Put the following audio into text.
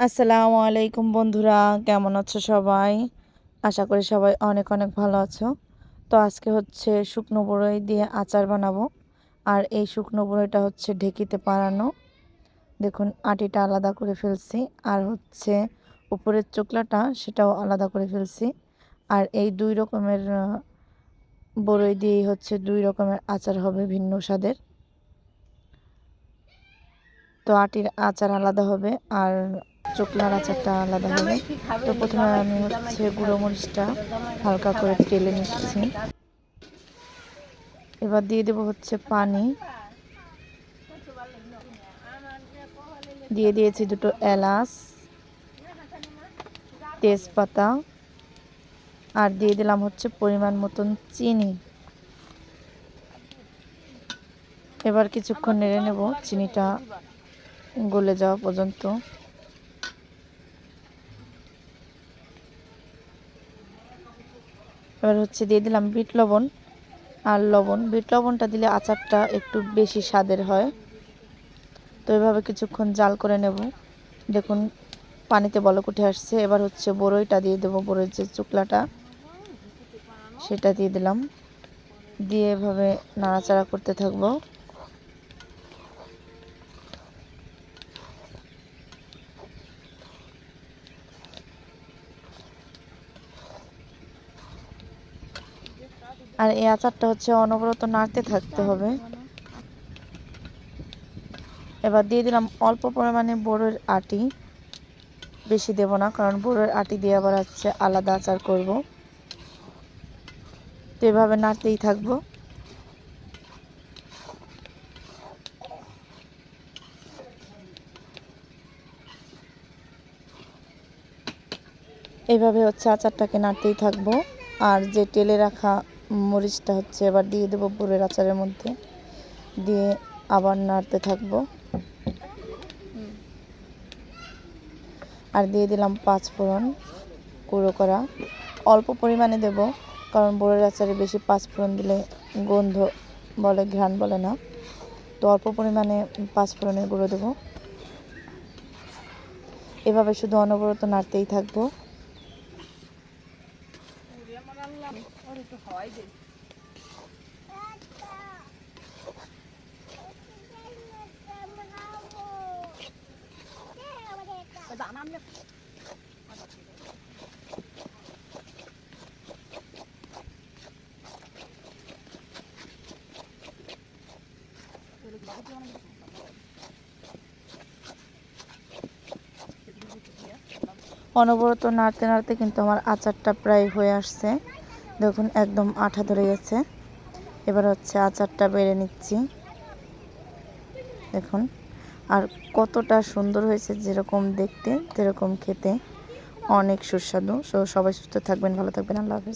আসসালামু আলাইকুম বন্ধুরা, কেমন আছো সবাই? আশা করি সবাই অনেক অনেক ভালো আছো। তো আজকে হচ্ছে শুকনো বড়ই দিয়ে আচার বানাবো। আর এই শুকনো বড়ইটা হচ্ছে ঢেঁকিতে পাড়ানো। দেখুন আটিটা আলাদা করে ফেলছি, আর হচ্ছে উপরের চোকলাটা সেটাও আলাদা করে ফেলছি। আর এই দুই রকমের বড়ই দিয়েই হচ্ছে দুই রকমের আচার হবে, ভিন্ন স্বাদের। তো আটির আচার আলাদা হবে আর চোকলার আচারটা আলাদা হবে। তো প্রথমে আমি হচ্ছে গুঁড়ো মরিচটা হালকা করে টেলে নিচ্ছি। এবার দিয়ে দেবো হচ্ছে পানি, দিয়ে দিয়েছি দুটো এলাচ, তেজপাতা, আর দিয়ে দিলাম হচ্ছে পরিমাণ মতন চিনি। এবার কিছুক্ষণ নেড়ে নেব চিনিটা গলে যাওয়া পর্যন্ত। এবার হচ্ছে দিয়ে দিলাম বিট লবণ আর লবণ। বিট লবণটা দিলে আচারটা একটু বেশি স্বাদের হয়। তো এভাবে কিছুক্ষণ জাল করে নেব। দেখুন পানিতে বলক উঠে আসছে। এবার হচ্ছে বড়ইটা দিয়ে দেবো, বড়ইয়ের যে চুকলাটা সেটা দিয়ে দিলাম, দিয়ে এভাবে নাড়াচাড়া করতে থাকবো। আর এই আচারটা হচ্ছে অনবরত নাড়তে থাকতে হবে। এবার দিয়ে দিলাম অল্প পরিমাণে বড়ইয়ের আটি, বেশি দেব না, কারণ বড়ইয়ের আটি দিয়ে আবার হচ্ছে আলাদা আচার করব। তো এভাবে নাড়তেই থাকবো। এইভাবে হচ্ছে আচারটাকে নাড়তেই থাকবো। আর যে তেলে রাখা মরিচটা হচ্ছে এবার দিয়ে দেবো বড়ইয়ের আচারের মধ্যে, দিয়ে আবার নাড়তে থাকবো। আর দিয়ে দিলাম পাঁচফোড়ন গুঁড়ো করা, অল্প পরিমাণে দেব, কারণ বড়ইয়ের আচারে বেশি পাঁচফোড়ন দিলে গন্ধ বলে, ঘ্রাণ বলে না। তো অল্প পরিমাণে পাঁচফোড়নের গুঁড়ো দেবো। এভাবে শুধু অনবরত নাড়তেই থাকবো। অনবরত নাড়তে নাড়তে কিন্তু আমার আচারটা প্রায় হয়ে আসছে। দেখুন একদম আঠা ধরে গেছে। এবার হচ্ছে আচারটা বেড়ে নিচ্ছি। দেখুন আর কতটা সুন্দর হয়েছে, যেরকম দেখতে সেরকম খেতে, অনেক সুস্বাদু। সবাই সুস্থ থাকবেন, ভালো থাকবেন, আল্লাহ হাফেজ।